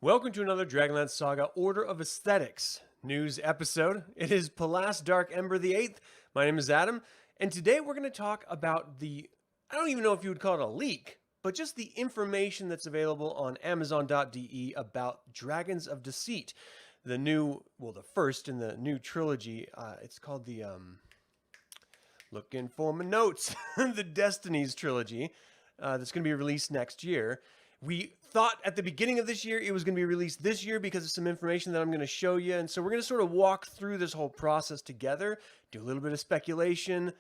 Welcome to another DragonLance Saga Order of Aesthetics news episode. It is Palas Dark Ember the 8th. My name is Adam, and today we're going to talk about I don't even know if you would call it a leak, but just the information that's available on Amazon.de about Dragons of Deceit, the first in the new trilogy. It's called looking for my notes, the Destinies trilogy that's going to be released next year. We thought at the beginning of this year it was going to be released this year because of some information that I'm going to show you. And so we're going to sort of walk through this whole process together, do a little bit of speculation,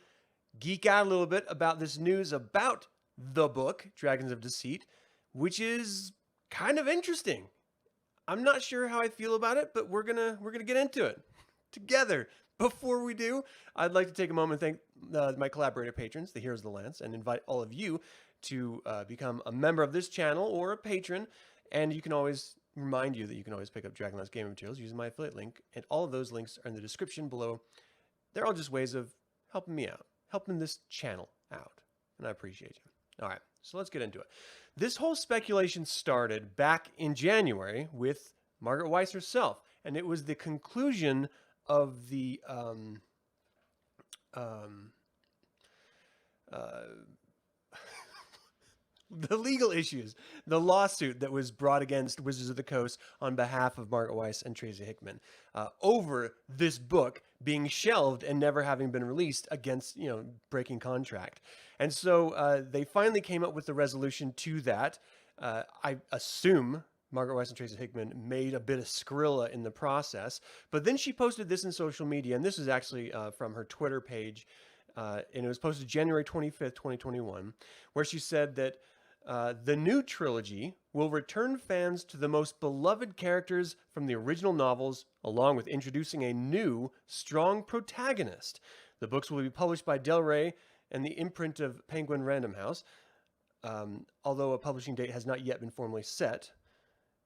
geek out a little bit about this news about the book, Dragons of Deceit, which is kind of interesting. I'm not sure how I feel about it, but we're gonna get into it together. Before we do, I'd like to take a moment and thank my collaborator patrons, the Heroes of the Lance, and invite all of you to become a member of this channel or a patron. And you can always remind you that you can always pick up DragonLance gaming materials using my affiliate link. And all of those links are in the description below. They're all just ways of helping me out, helping this channel out. And I appreciate you. All right, so let's get into it. This whole speculation started back in January with Margaret Weis herself. And it was the conclusion of the the legal issues, the lawsuit that was brought against Wizards of the Coast on behalf of Margaret Weis and Tracy Hickman over this book being shelved and never having been released against, breaking contract. And so they finally came up with the resolution to that. I assume Margaret Weis and Tracy Hickman made a bit of Skrilla in the process, but then she posted this in social media, and this is actually from her Twitter page, and it was posted January 25th, 2021, where she said that the new trilogy will return fans to the most beloved characters from the original novels, along with introducing a new, strong protagonist. The books will be published by Del Rey and the imprint of Penguin Random House, although a publishing date has not yet been formally set.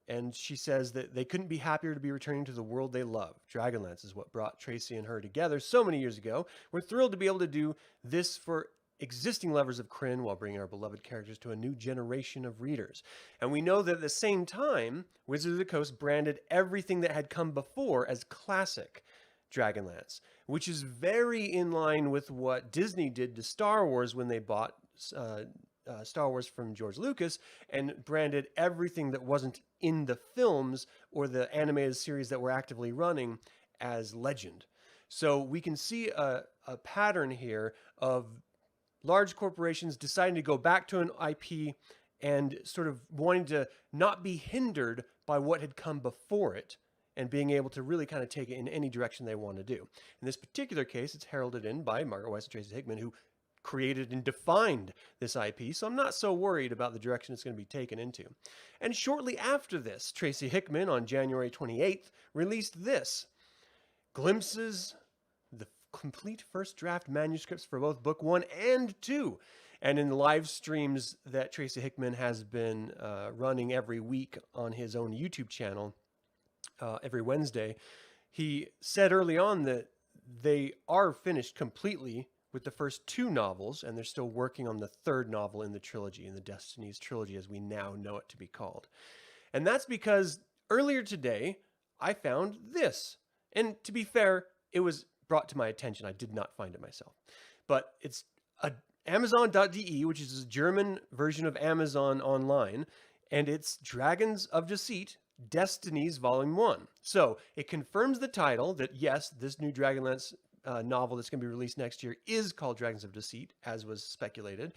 And she says that they couldn't be happier to be returning to the world they love. Dragonlance is what brought Tracy and her together so many years ago. We're thrilled to be able to do this for existing lovers of Krynn while bringing our beloved characters to a new generation of readers. And we know that at the same time, Wizards of the Coast branded everything that had come before as classic Dragonlance, which is very in line with what Disney did to Star Wars when they bought Star Wars from George Lucas and branded everything that wasn't in the films or the animated series that were actively running as legend. So we can see a pattern here of large corporations deciding to go back to an IP and sort of wanting to not be hindered by what had come before it and being able to really kind of take it in any direction they want to do. In this particular case, it's heralded in by Margaret Weis and Tracy Hickman, who created and defined this IP, so I'm not so worried about the direction it's going to be taken into. And shortly after this, Tracy Hickman on January 28th released this, glimpses, the complete first draft manuscripts for both book 1 and 2. And in the live streams that Tracy Hickman has been running every week on his own YouTube channel, every Wednesday, he said early on that they are finished completely with the first 2 novels, and they're still working on the 3rd novel in the trilogy, in the Destinies trilogy, as we now know it to be called. And that's because earlier today, I found this. And to be fair, it was brought to my attention. I did not find it myself. But it's Amazon.de, which is a German version of Amazon online, and it's Dragons of Deceit, Destinies Volume 1. So it confirms the title that, yes, this new Dragonlance novel that's going to be released next year is called Dragons of Deceit, as was speculated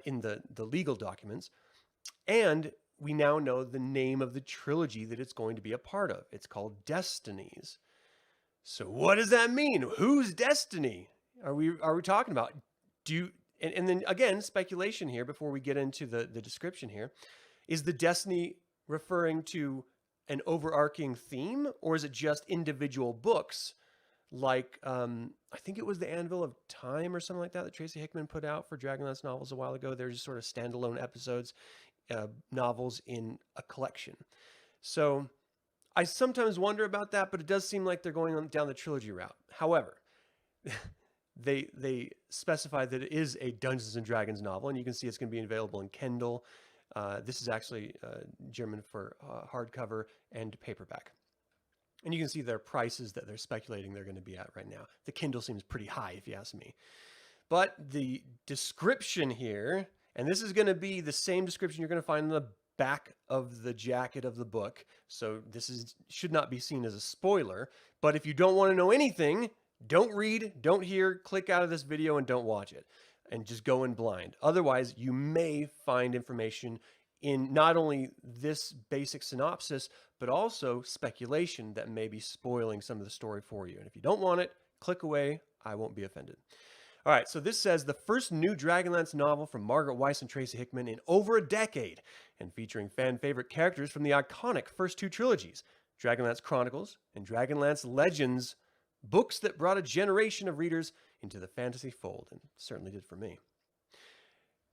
in the legal documents. And we now know the name of the trilogy that it's going to be a part of. It's called Destinies. So what does that mean? Whose destiny are we talking about? And then again, speculation here before we get into the description here. Is the destiny referring to an overarching theme, or is it just individual books? Like, I think it was the Anvil of Time or something like that Tracy Hickman put out for Dragonlance novels a while ago. They're just sort of standalone episodes, novels in a collection. So I sometimes wonder about that, but it does seem like they're going down the trilogy route. However, they specify that it is a Dungeons and Dragons novel, and you can see it's going to be available in Kindle, This is actually German for hardcover and paperback. And you can see their prices that they're speculating they're going to be at right now. The Kindle seems pretty high, if you ask me. But the description here, and this is going to be the same description you're going to find in the back of the jacket of the book. So this should not be seen as a spoiler. But if you don't want to know anything, don't read, don't hear, click out of this video and don't watch it. And just go in blind. Otherwise, you may find information in not only this basic synopsis, but also speculation that may be spoiling some of the story for you. And if you don't want it, click away. I won't be offended. All right, so this says the first new Dragonlance novel from Margaret Weis and Tracy Hickman in over a decade, and featuring fan favorite characters from the iconic first two trilogies, Dragonlance Chronicles and Dragonlance Legends, books that brought a generation of readers into the fantasy fold, and certainly did for me.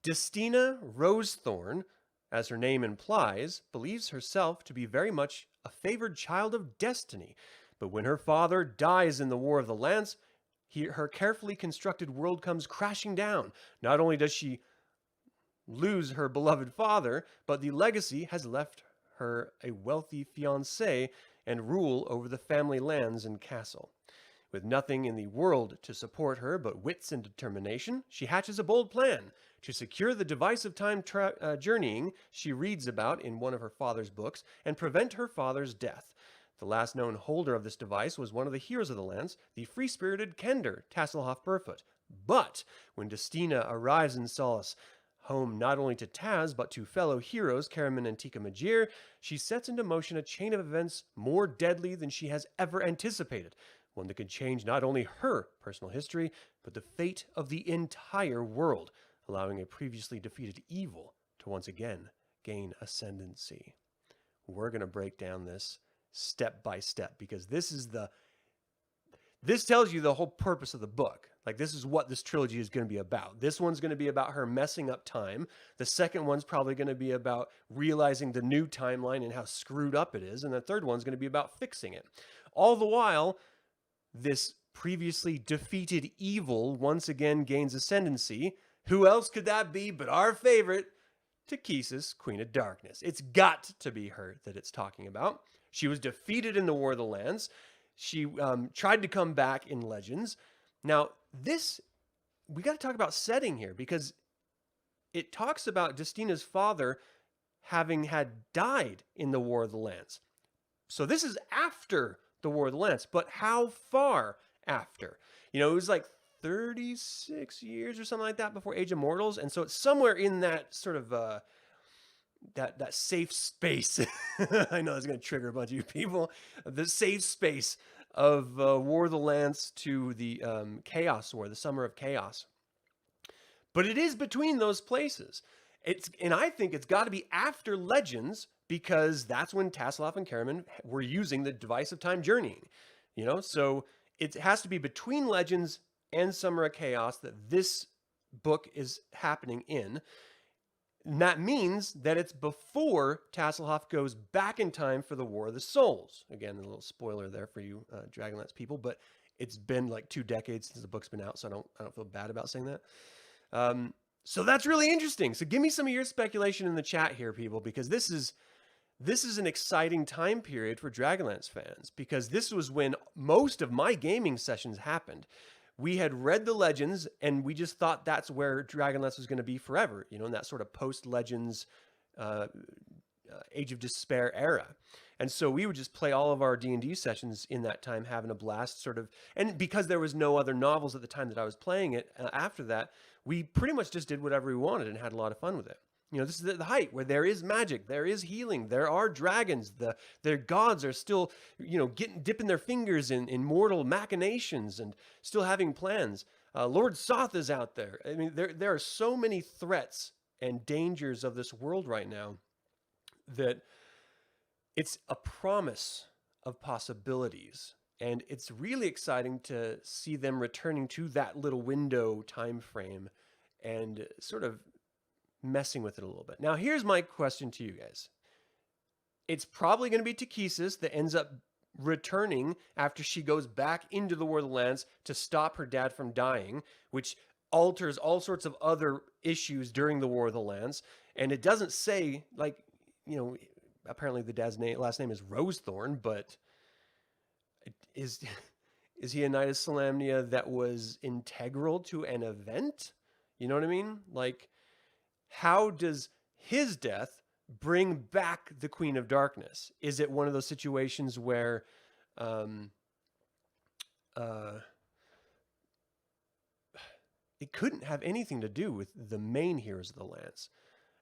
Destina Rosethorn, as her name implies, believes herself to be very much a favored child of destiny, but when her father dies in the War of the Lance, her carefully constructed world comes crashing down. Not only does she lose her beloved father, but the legacy has left her a wealthy fiancé and rule over the family lands and castle. With nothing in the world to support her but wits and determination, she hatches a bold plan to secure the device of time journeying she reads about in one of her father's books and prevent her father's death. The last known holder of this device was one of the heroes of the Lance, the free-spirited Kender, Tasselhoff Burfoot. But when Destina arrives in Solace, home not only to Taz, but to fellow heroes Karaman and Tika Majir, she sets into motion a chain of events more deadly than she has ever anticipated, one that could change not only her personal history, but the fate of the entire world, allowing a previously defeated evil to once again gain ascendancy. We're going to break down this step by step, because this tells you the whole purpose of the book. Like, this is what this trilogy is going to be about. This one's going to be about her messing up time. The second one's probably going to be about realizing the new timeline and how screwed up it is. And the third one's going to be about fixing it. All the while, this previously defeated evil once again gains ascendancy. Who else could that be but our favorite, Takhisis, Queen of Darkness? It's got to be her that it's talking about. She was defeated in the War of the Lands. She tried to come back in Legends. Now, we got to talk about setting here, because it talks about Destina's father having had died in the War of the Lands. So this is after the War of the Lance, but how far after? It was like 36 years or something like that before Age of Mortals, and so it's somewhere in that sort of that safe space. I know that's going to trigger a bunch of you people. The safe space of War of the Lance to the Chaos War, the Summer of Chaos. But it is between those places. And I think it's got to be after Legends, because that's when Tasselhoff and Karaman were using the device of time journeying. So it has to be between Legends and Summer of Chaos that this book is happening in. And that means that it's before Tasselhoff goes back in time for the War of the Souls. Again, a little spoiler there for you Dragonlance people, but it's been like 2 decades since the book's been out, so I don't feel bad about saying that. So that's really interesting. So give me some of your speculation in the chat here, people, because this is an exciting time period for Dragonlance fans, because this was when most of my gaming sessions happened. We had read the Legends, and we just thought that's where Dragonlance was going to be forever, in that sort of post-Legends Age of Despair era. And so we would just play all of our D&D sessions in that time, having a blast, sort of. And because there was no other novels at the time that I was playing it, after that, we pretty much just did whatever we wanted and had a lot of fun with it. This is the height where there is magic, there is healing, there are dragons, their gods are still, dipping their fingers in mortal machinations and still having plans. Lord Soth is out there. I mean, there are so many threats and dangers of this world right now that it's a promise of possibilities. And it's really exciting to see them returning to that little window time frame and sort of messing with it a little bit. Now, here's my question to you guys. It's probably going to be Takhisis that ends up returning after she goes back into the War of the Lands to stop her dad from dying, which alters all sorts of other issues during the War of the Lands, and it doesn't say like, you know, apparently the dad's last name is Rosethorn, but is is he a Knight of Solamnia that was integral to an event? You know what I mean? Like, how does his death bring back the Queen of Darkness? Is it one of those situations where um, uh, it couldn't have anything to do with the main heroes of the lands?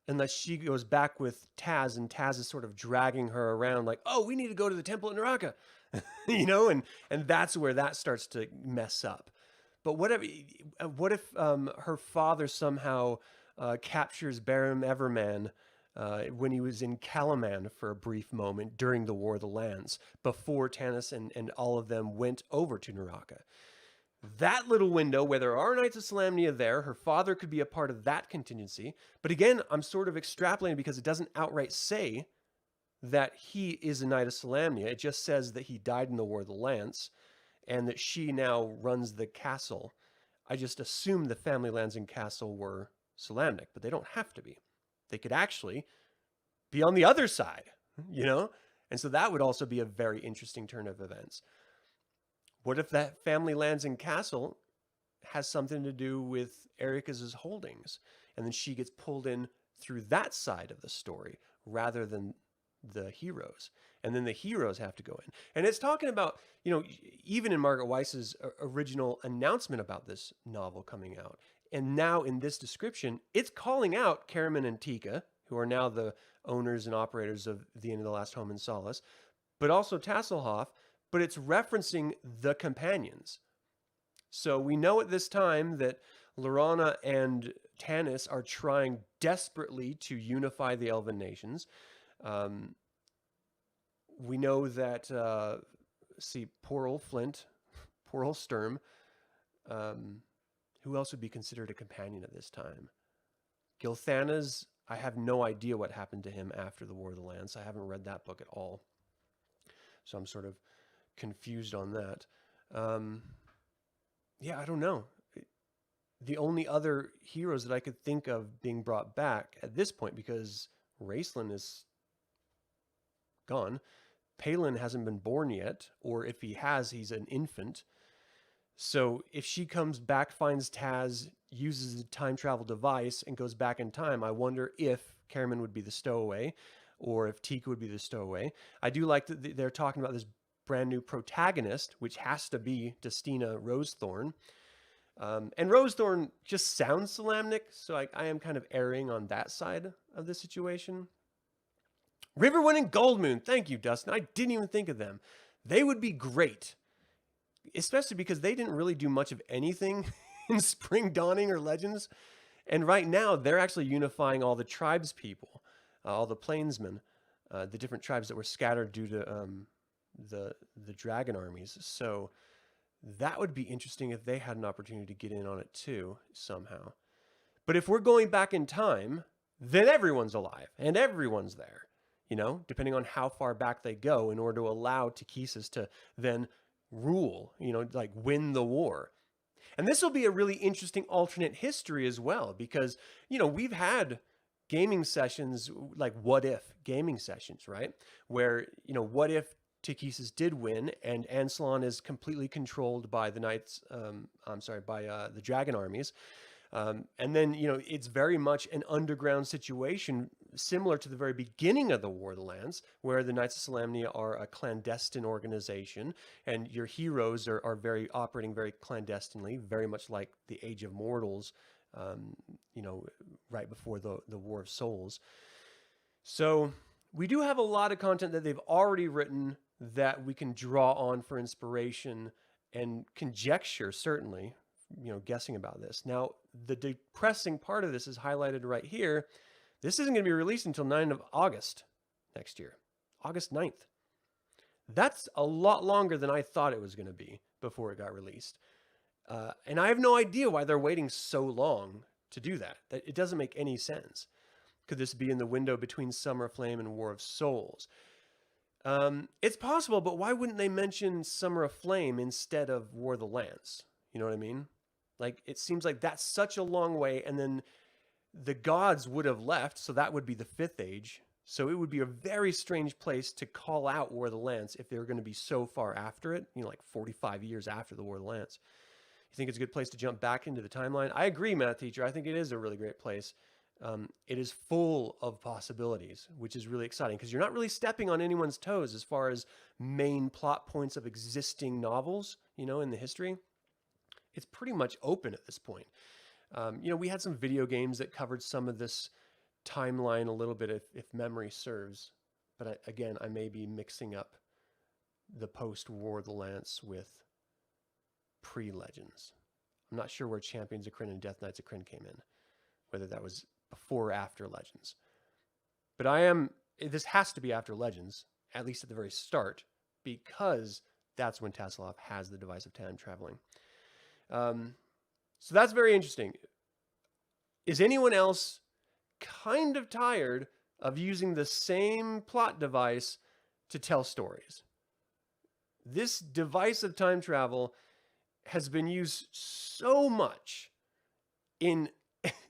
Unless she goes back with Taz, and Taz is sort of dragging her around like, oh, we need to go to the temple at Naraka, you know, and that's where that starts to mess up. But what if her father somehow captures Baron Everman when he was in Kalaman for a brief moment during the War of the Lands, before Tanis and all of them went over to Naraka? That little window where there are Knights of Solamnia there, her father could be a part of that contingency. But again, I'm sort of extrapolating because it doesn't outright say that he is a Knight of Solamnia. It just says that he died in the War of the Lance and that she now runs the castle. I just assume the family lands and castle were Solamnic, but they don't have to be. They could actually be on the other side, you know? And so that would also be a very interesting turn of events. What if that family lands and castle has something to do with Erika's holdings, and then she gets pulled in through that side of the story rather than the heroes, and then the heroes have to go in? And it's talking about, you know, even in Margaret Weis's original announcement about this novel coming out, and now in this description, it's calling out Karaman and Tika, who are now the owners and operators of the Inn of the Last Home in Solace, but also Tasselhoff, but it's referencing the companions. So we know at this time that Laurana and Tanis are trying desperately to unify the Elven nations. We know that, poor old Flint, poor old Sturm. Who else would be considered a companion at this time? Gilthana's, I have no idea what happened to him after the War of the Lands. I haven't read that book at all. So I'm sort of confused on that. Yeah, I don't know. The only other heroes that I could think of being brought back at this point, because Raistlin is gone, Palin hasn't been born yet, or if he has, he's an infant. So if she comes back, finds Taz, uses the time travel device, and goes back in time, I wonder if Karaman would be the stowaway, or if Tika would be the stowaway. I do like that they're talking about this brand new protagonist, which has to be Destina Rosethorn. And Rosethorn just sounds Solamnic, so I am kind of erring on that side of the situation. Riverwind and Goldmoon, thank you, Dustin. I didn't even think of them. They would be great, especially because they didn't really do much of anything in Spring Dawning or Legends. And right now, they're actually unifying all the tribes people, all the plainsmen, the different tribes that were scattered due to the dragon armies. So that would be interesting if they had an opportunity to get in on it too, somehow. But if we're going back in time, then everyone's alive and everyone's there, you know, depending on how far back they go, in order to allow Takhisis to then rule, you know, like win the war. And this will be a really interesting alternate history as well, because, you know, we've had gaming sessions, like what if gaming sessions, right? Where, you know, what if Takhisis did win and Ansalon is completely controlled by the knights, by the dragon armies. And then, you know, it's very much an underground situation, similar to the very beginning of the War of the Lands, where the Knights of Solamnia are a clandestine organization, and your heroes are operating very clandestinely, very much like the Age of Mortals, you know, right before the War of Souls. So we do have a lot of content that they've already written that we can draw on for inspiration and conjecture, certainly, you know, guessing about this. Now, the depressing part of this is highlighted right here. This isn't going to be released until 9th of August next year, August 9th. That's a lot longer than I thought it was going to be before it got released. And I have no idea why they're waiting so long to do that. It doesn't make any sense. Could this be in the window between Summer of Flame and War of Souls? It's possible, but why wouldn't they mention Summer of Flame instead of War of the Lands? You know what I mean? Like, it seems like that's such a long way. And then the gods would have left, so that would be the Fifth Age. So it would be a very strange place to call out War of the Lance if they were going to be so far after it, like 45 years after the War of the Lance. You think it's a good place to jump back into the timeline? I agree, math teacher. I think it is a really great place. It is full of possibilities, which is really exciting because you're not really stepping on anyone's toes as far as main plot points of existing novels, in the history. It's pretty much open at this point. We had some video games that covered some of this timeline a little bit, if memory serves. But I may be mixing up the post-War of the Lance with pre-Legends. I'm not sure where Champions of Krynn and Death Knights of Krynn came in, whether that was before or after Legends. But this has to be after Legends, at least at the very start, because that's when Tasselhoff has the device of time traveling. So that's very interesting. Is anyone else kind of tired of using the same plot device to tell stories? This device of time travel has been used so much in,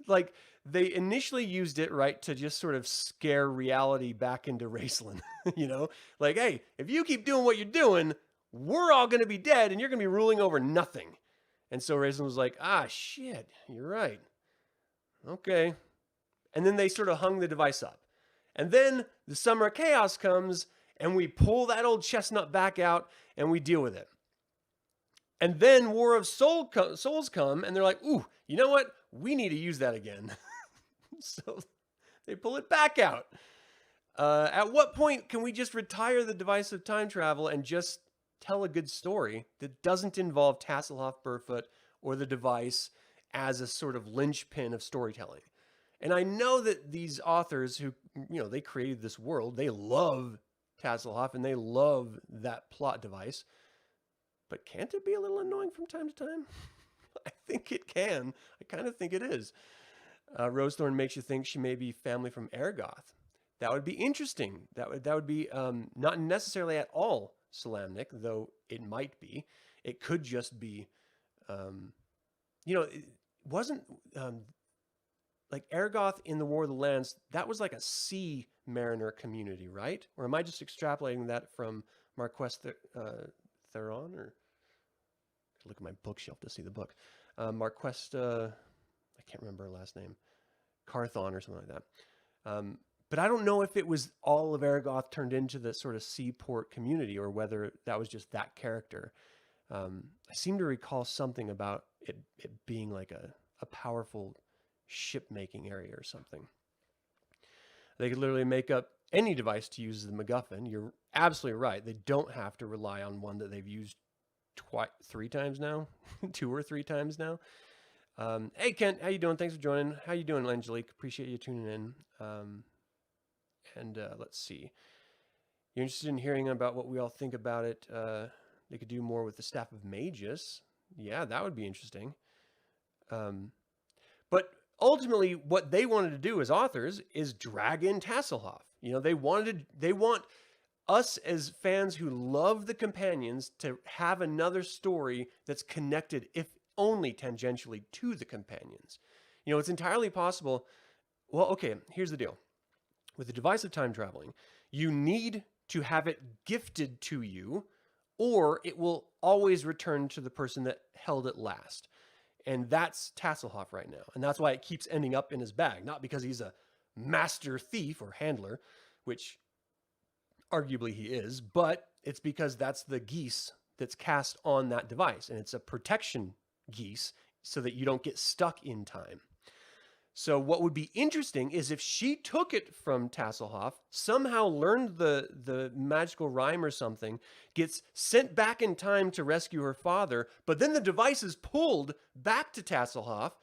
like, they initially used it, right, to just sort of scare reality back into Raceland, Like, hey, if you keep doing what you're doing, we're all going to be dead and you're going to be ruling over nothing. And so Raceland was like, shit, you're right. Okay. And then they sort of hung the device up. And then the Summer of Chaos comes and we pull that old chestnut back out and we deal with it. And then War of Souls come and they're like, ooh, you know what? We need to use that again. So they pull it back out. At what point can we just retire the device of time travel and just tell a good story that doesn't involve Tasselhoff, Burfoot, or the device as a sort of linchpin of storytelling? And I know that these authors who, they created this world, they love Tasselhoff and they love that plot device. But can't it be a little annoying from time to time? I think it can. I kind of think it is. Rosethorn makes you think she may be family from Ergoth. That would be interesting. That would be not necessarily at all Solamnic, though it might be. It could just be, it wasn't like Ergoth in the War of the Lands. That was like a sea mariner community, right? Or am I just extrapolating that from Marquess Theron? Or look at my bookshelf to see the book. Marquess, I can't remember her last name. Carthon or something like that. But I don't know if it was all of Ergoth turned into the sort of seaport community or whether that was just that character. I seem to recall something about it being like a powerful ship-making area or something. They could literally make up any device to use as the MacGuffin. You're absolutely right. They don't have to rely on one that they've used 3 times now, 2 or 3 times now. Hey, Kent, how you doing? Thanks for joining. How you doing, Angelique? Appreciate you tuning in. Let's see. You're interested in hearing about what we all think about it. They could do more with the Staff of Magus. Yeah, that would be interesting. But ultimately, what they wanted to do as authors is drag in Tasselhoff. They want us as fans who love the companions to have another story that's connected, if only tangentially, to the companions. It's entirely possible. Well, okay, here's the deal. With the device of time traveling, you need to have it gifted to you, or it will always return to the person that held it last. And that's Tasselhoff right now. And that's why it keeps ending up in his bag. Not because he's a master thief or handler, which arguably he is, but it's because that's the geese that's cast on that device. And it's a protection geese so that you don't get stuck in time. So what would be interesting is if she took it from Tasselhoff, somehow learned the magical rhyme or something, gets sent back in time to rescue her father, but then the device is pulled back to Tasselhoff,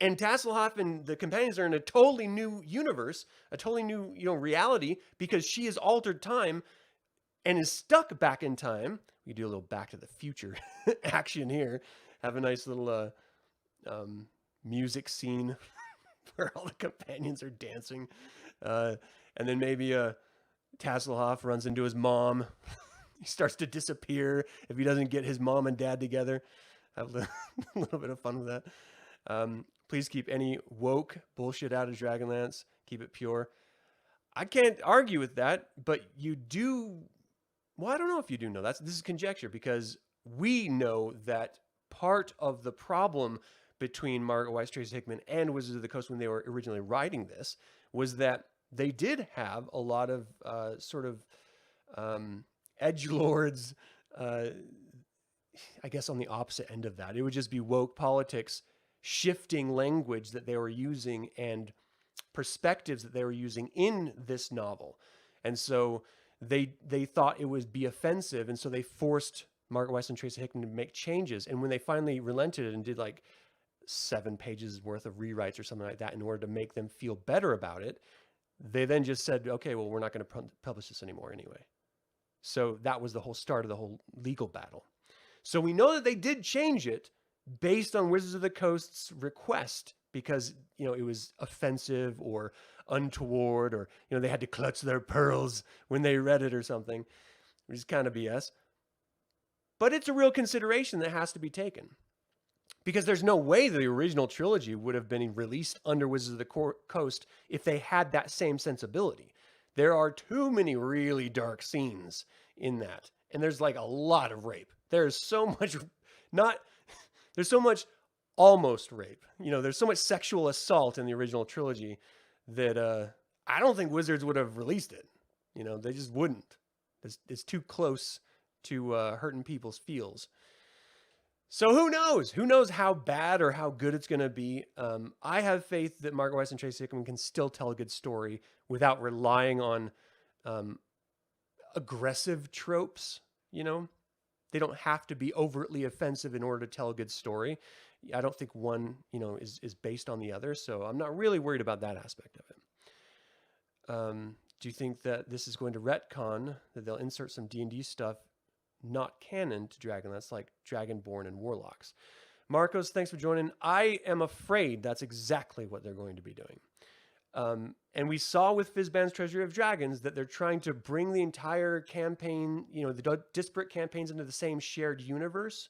and Tasselhoff and the companions are in a totally new universe, a totally new reality, because she has altered time and is stuck back in time. We do a little Back to the Future action here. Have a nice little music scene where all the companions are dancing. And then maybe Tasselhoff runs into his mom. He starts to disappear if he doesn't get his mom and dad together. have a a little bit of fun with that. Please keep any woke bullshit out of Dragonlance. Keep it pure. I can't argue with that, but you do. Well, I don't know if you do know. This is conjecture because we know that part of the problem between Margaret Weis, Tracy Hickman, and Wizards of the Coast when they were originally writing this was that they did have a lot of sort of edgelords. I guess on the opposite end of that, it would just be woke politics shifting language that they were using and perspectives that they were using in this novel. And so they thought it would be offensive, and so they forced Margaret Weis and Tracy Hickman to make changes. And when they finally relented and did like 7 pages worth of rewrites or something like that in order to make them feel better about it, they then just said, okay, well, we're not going to publish this anymore anyway. So that was the whole start of the whole legal battle. So we know that they did change it based on Wizards of the Coast's request because, you know, it was offensive or untoward, or, you know, they had to clutch their pearls when they read it or something, which is kind of BS. But it's a real consideration that has to be taken because there's no way the original trilogy would have been released under Wizards of the Coast if they had that same sensibility. There are too many really dark scenes in that. And there's like a lot of rape. There's so much, there's so much almost rape. You know, there's so much sexual assault in the original trilogy that I don't think Wizards would have released it. You know, they just wouldn't. It's too close to hurting people's feels. So who knows? Who knows how bad or how good it's going to be? I have faith that Margaret Weis and Tracy Hickman can still tell a good story without relying on aggressive tropes. You know, they don't have to be overtly offensive in order to tell a good story. I don't think one, you know, is based on the other. So I'm not really worried about that aspect of it. Do you think that this is going to retcon, that they'll insert some D&D stuff not canon to Dragonlance, like Dragonborn and Warlocks? Marcos, thanks for joining. I am afraid that's exactly what they're going to be doing. And we saw with Fizban's Treasury of Dragons that they're trying to bring the entire campaign, you know, the disparate campaigns into the same shared universe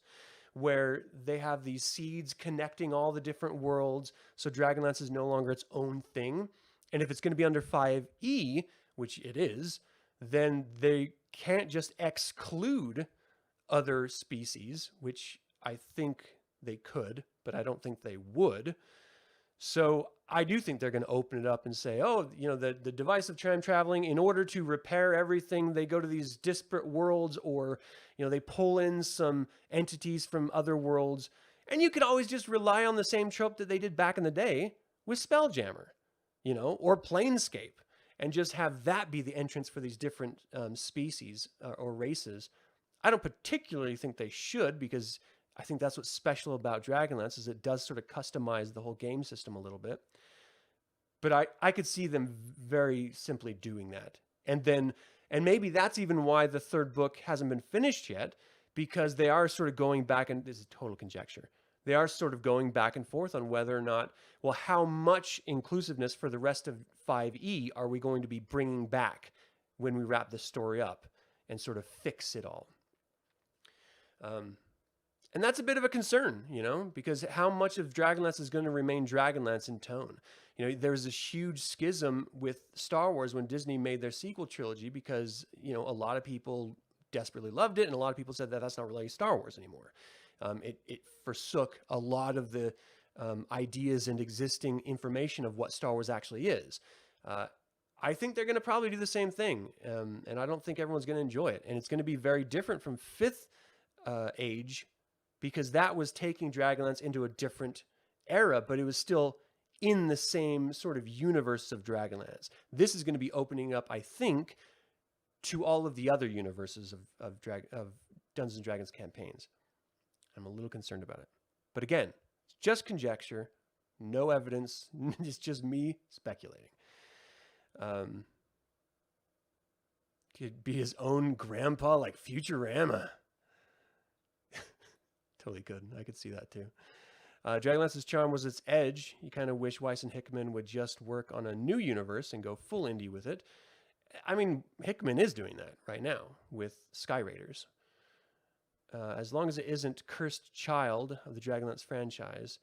where they have these seeds connecting all the different worlds. So Dragonlance is no longer its own thing. And if it's going to be under 5e, which it is, then they can't just exclude other species, which I think they could, but I don't think they would. So I do think they're going to open it up and say, oh, you know, the device of time traveling, in order to repair everything, they go to these disparate worlds, or, you know, they pull in some entities from other worlds. And you could always just rely on the same trope that they did back in the day with Spelljammer, you know, or Planescape, and just have that be the entrance for these different species or races. I don't particularly think they should, because I think that's what's special about Dragonlance, is it does sort of customize the whole game system a little bit. But I could see them very simply doing that. And maybe that's even why the third book hasn't been finished yet, because they are sort of going back, and this is total conjecture, they are sort of going back and forth on whether or not, well, how much inclusiveness for the rest of 5e are we going to be bringing back when we wrap this story up and sort of fix it all. And that's a bit of a concern, you know, because how much of Dragonlance is going to remain Dragonlance in tone? You know, there's this huge schism with Star Wars when Disney made their sequel trilogy, because, you know, a lot of people desperately loved it, and a lot of people said that that's not really Star Wars anymore. It forsook a lot of the ideas and existing information of what Star Wars actually is. I think they're going to probably do the same thing, and I don't think everyone's going to enjoy it. And it's going to be very different from Fifth Age, because that was taking Dragonlance into a different era, but it was still in the same sort of universe of Dragonlance. This is going to be opening up, I think, to all of the other universes of Dungeons & Dragons campaigns. I'm a little concerned about it. But again, it's just conjecture, no evidence. It's just me speculating. Could be his own grandpa, like Futurama. Totally could. I could see that too. Dragonlance's charm was its edge. You kind of wish Weis and Hickman would just work on a new universe and go full indie with it. I mean, Hickman is doing that right now with Sky Raiders. as long as it isn't Cursed Child of the Dragonlance franchise,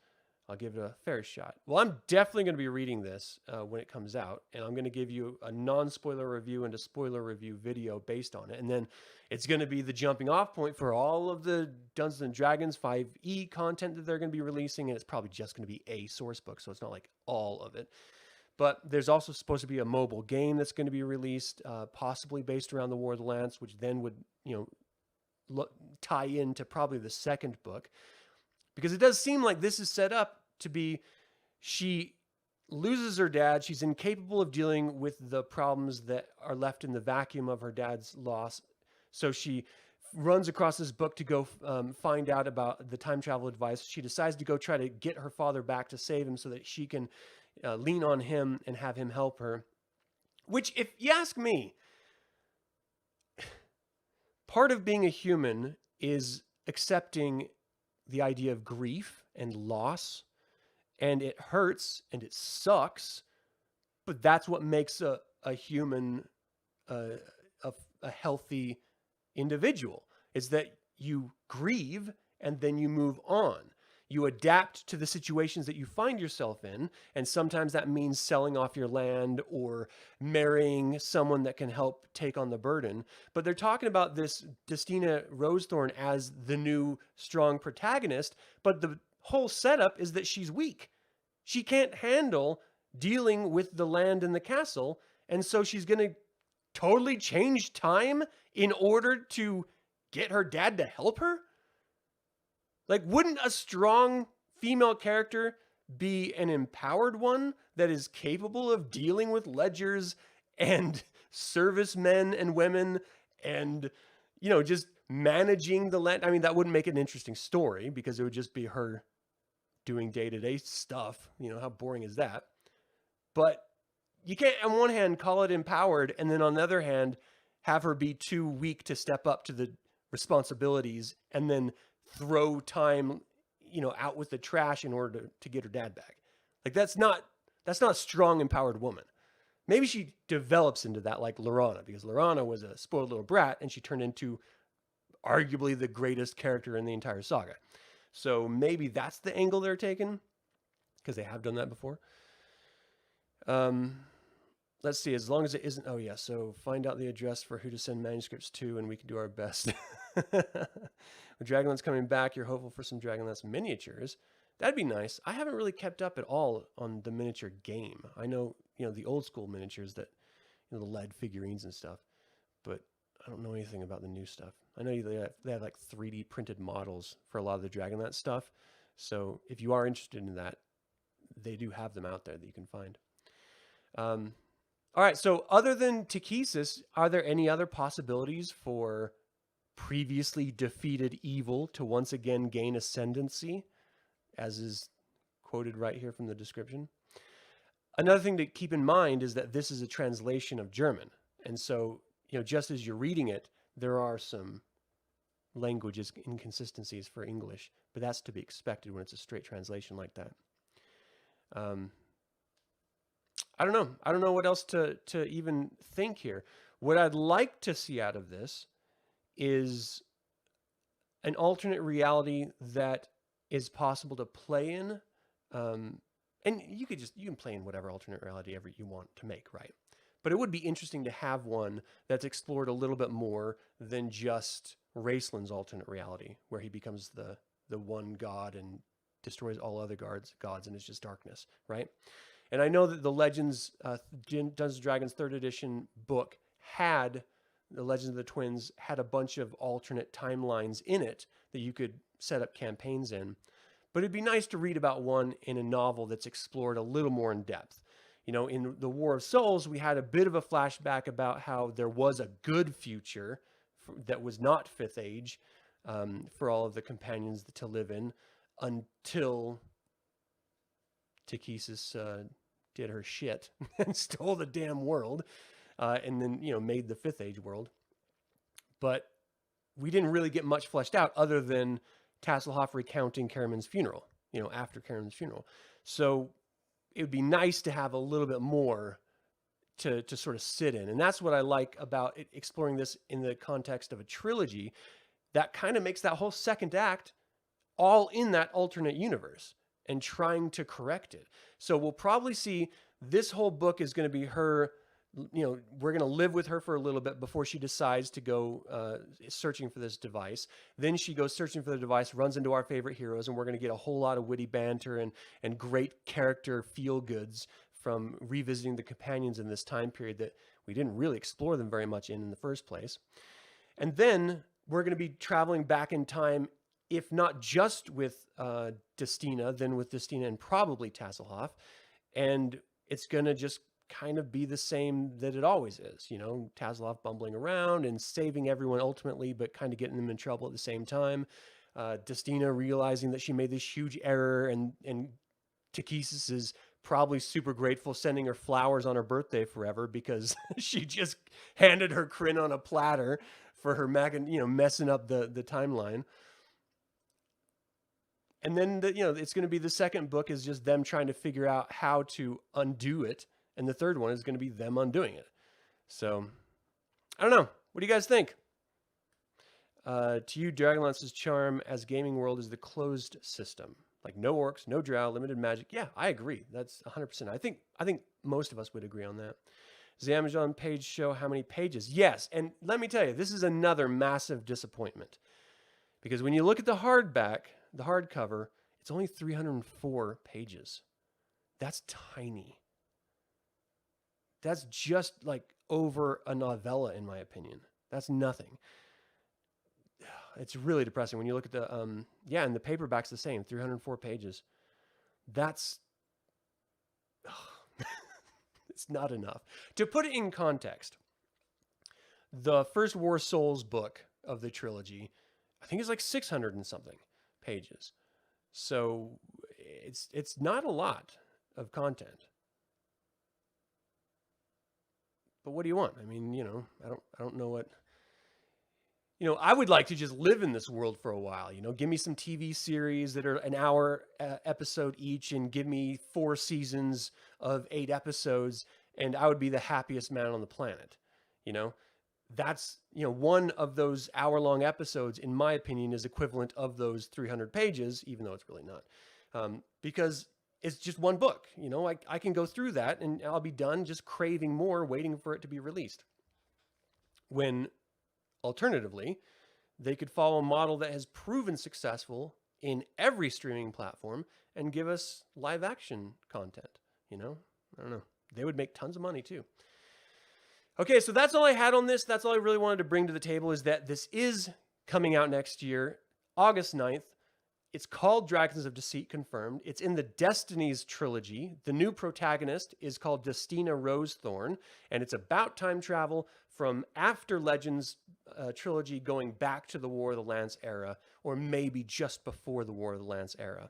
I'll give it a fair shot. Well, I'm definitely going to be reading this when it comes out, and I'm going to give you a non-spoiler review and a spoiler review video based on it. And then it's going to be the jumping off point for all of the Dungeons and Dragons 5e content that they're going to be releasing, and it's probably just going to be a source book, so it's not like all of it. But there's also supposed to be a mobile game that's going to be released, possibly based around the War of the Lance, which then would, tie into probably the second book, because it does seem like this is set up to be she loses her dad. She's incapable of dealing with the problems that are left in the vacuum of her dad's loss. So she runs across this book to go find out about the time travel advice. She decides to go try to get her father back to save him so that she can lean on him and have him help her. Which, if you ask me, part of being a human is accepting the idea of grief and loss, and it hurts and it sucks, but that's what makes a human a healthy individual, is that you grieve and then you move on. You adapt to the situations that you find yourself in, and sometimes that means selling off your land or marrying someone that can help take on the burden. But they're talking about this Destina Rosethorn as the new strong protagonist, but the whole setup is that she's weak. She can't handle dealing with the land and the castle, and so she's going to totally change time in order to get her dad to help her? Like, wouldn't a strong female character be an empowered one that is capable of dealing with ledgers and servicemen and women and, just managing the land? I mean, that wouldn't make it an interesting story because it would just be her doing day-to-day stuff. How boring is that? But you can't, on one hand, call it empowered, and then on the other hand, have her be too weak to step up to the responsibilities and then throw time, out with the trash in order to get her dad back. Like, that's not a strong, empowered woman. Maybe she develops into that, like Laurana, because Laurana was a spoiled little brat and she turned into arguably the greatest character in the entire saga. So maybe that's the angle they're taking, because they have done that before. Let's see, as long as it isn't, so find out the address for who to send manuscripts to and we can do our best. With Dragonlance coming back, you're hopeful for some Dragonlance miniatures. That'd be nice. I haven't really kept up at all on the miniature game. I know, the old school miniatures that, the lead figurines and stuff, but I don't know anything about the new stuff. I know they have like 3D printed models for a lot of the Dragonlance stuff. So if you are interested in that, they do have them out there that you can find. All right, so other than Takesis, are there any other possibilities for previously defeated evil to once again gain ascendancy, as is quoted right here from the description? Another thing to keep in mind is that this is a translation of German. And so, just as you're reading it, there are some languages inconsistencies for English, but that's to be expected when it's a straight translation like that. I don't know. I don't know what else to even think here. What I'd like to see out of this is an alternate reality that is possible to play in. And you can play in whatever alternate reality ever you want to make, right? But it would be interesting to have one that's explored a little bit more than just Raceland's alternate reality, where he becomes the one god and destroys all other gods, and it's just darkness, right? And I know that the Legends, Dungeons & Dragons 3rd edition book had, the Legends of the Twins had a bunch of alternate timelines in it that you could set up campaigns in. But it'd be nice to read about one in a novel that's explored a little more in depth. In the War of Souls, we had a bit of a flashback about how there was a good future that was not 5th Age for all of the companions to live in until Takesis did her shit and stole the damn world, and then made the 5th Age world. But we didn't really get much fleshed out other than Tasselhoff recounting Karaman's funeral, after Karaman's funeral. So it would be nice to have a little bit more to sort of sit in, and that's what I like about exploring this in the context of a trilogy. that kind of makes that whole second act all in that alternate universe and trying to correct it. So we'll probably see this whole book is going to be her, we're going to live with her for a little bit before she decides to go searching for this device. Then she goes searching for the device, runs into our favorite heroes, and we're going to get a whole lot of witty banter and great character feel goods from revisiting the companions in this time period that we didn't really explore them very much in the first place. And then we're going to be traveling back in time, if not just with Destina, then with Destina and probably Tasselhoff. And it's going to just kind of be the same that it always is. Tasselhoff bumbling around and saving everyone ultimately, but kind of getting them in trouble at the same time. Destina realizing that she made this huge error, and Takesis is probably super grateful, sending her flowers on her birthday forever because she just handed her Krynn on a platter for her messing up the timeline. And then it's going to be the second book is just them trying to figure out how to undo it, and the third one is going to be them undoing it. So I don't know. What do you guys think? To you, Dragonlance's charm as gaming world is the closed system. Like no orcs, no drow, limited magic. Yeah, I agree. That's 100%. I think most of us would agree on that. Does the Amazon page show how many pages? Yes, and let me tell you, this is another massive disappointment. Because when you look at the hardcover, it's only 304 pages. That's tiny. That's just like over a novella, in my opinion. That's nothing. It's really depressing when you look at the, and the paperback's the same, 304 pages. That's, it's not enough. To put it in context, the first War Souls book of the trilogy, I think it's like 600 and something pages. So it's not a lot of content. But what do you want? I mean, I don't know what... I would like to just live in this world for a while. Give me some TV series that are an hour episode each, and give me 4 seasons of 8 episodes, and I would be the happiest man on the planet. That's, one of those hour-long episodes, in my opinion, is equivalent of those 300 pages, even though it's really not. Because it's just one book. I can go through that, and I'll be done just craving more, waiting for it to be released. When... alternatively, they could follow a model that has proven successful in every streaming platform and give us live action content. I don't know. They would make tons of money too. Okay, so that's all I had on this. That's all I really wanted to bring to the table, is that this is coming out next year, August 9th. It's called Dragons of Deceit, confirmed. It's in the Destinies trilogy. The new protagonist is called Destina Rosethorn, and it's about time travel from after Legends trilogy going back to the War of the Lance era, or maybe just before the War of the Lance era.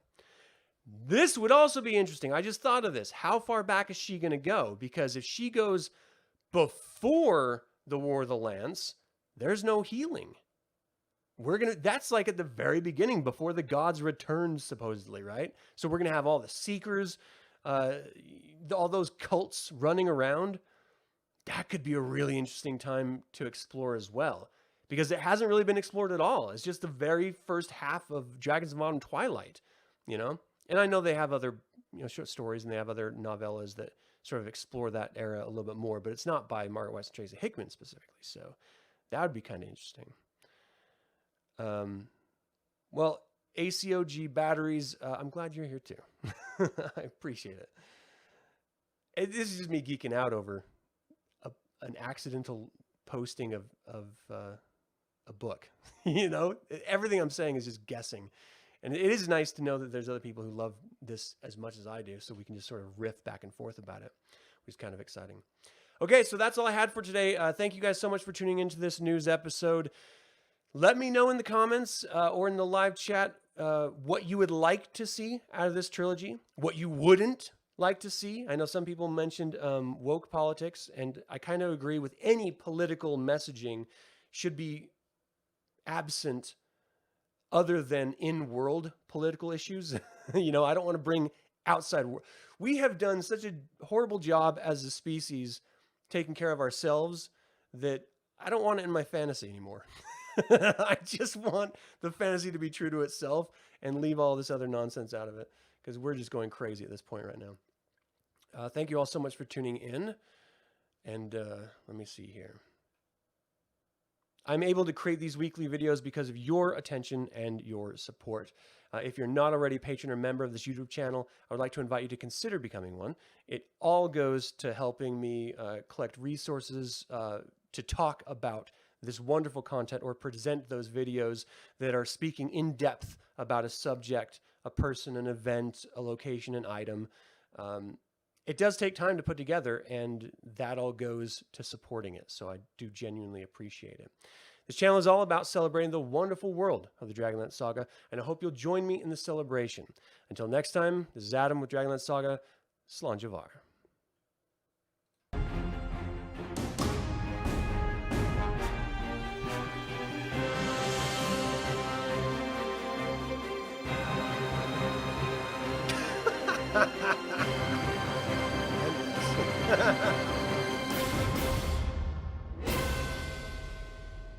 This would also be interesting. I just thought of this. How far back is she going to go? Because if she goes before the War of the Lance, there's no healing. That's like at the very beginning, before the gods returned, supposedly, right? So we're going to have all the Seekers, all those cults running around. That could be a really interesting time to explore as well, because it hasn't really been explored at all. It's just the very first half of Dragons of Modern Twilight, And I know they have other, short stories, and they have other novellas that sort of explore that era a little bit more, but it's not by Margaret Weis and Tracy Hickman specifically. So that would be kind of interesting. Well, ACOG batteries, I'm glad you're here too. I appreciate it. This is just me geeking out over an accidental posting of a book. Everything I'm saying is just guessing. And it is nice to know that there's other people who love this as much as I do, so we can just sort of riff back and forth about it, which is kind of exciting. Okay, so that's all I had for today. Thank you guys so much for tuning into this news episode. Let me know in the comments or in the live chat what you would like to see out of this trilogy, what you wouldn't like to see. I know some people mentioned woke politics, and I kind of agree with any political messaging should be absent other than in-world political issues. I don't want to bring outside. We have done such a horrible job as a species taking care of ourselves that I don't want it in my fantasy anymore. I just want the fantasy to be true to itself and leave all this other nonsense out of it, because we're just going crazy at this point right now. Thank you all so much for tuning in. And let me see here. I'm able to create these weekly videos because of your attention and your support. If you're not already a patron or member of this YouTube channel, I would like to invite you to consider becoming one. It all goes to helping me collect resources to talk about this wonderful content or present those videos that are speaking in depth about a subject, a person, an event, a location, an item. It does take time to put together, and that all goes to supporting it. So I do genuinely appreciate it. This channel is all about celebrating the wonderful world of the DragonLance Saga, and I hope you'll join me in the celebration. Until next time, this is Adam with DragonLance Saga. Slanjavar. Ha ha ha!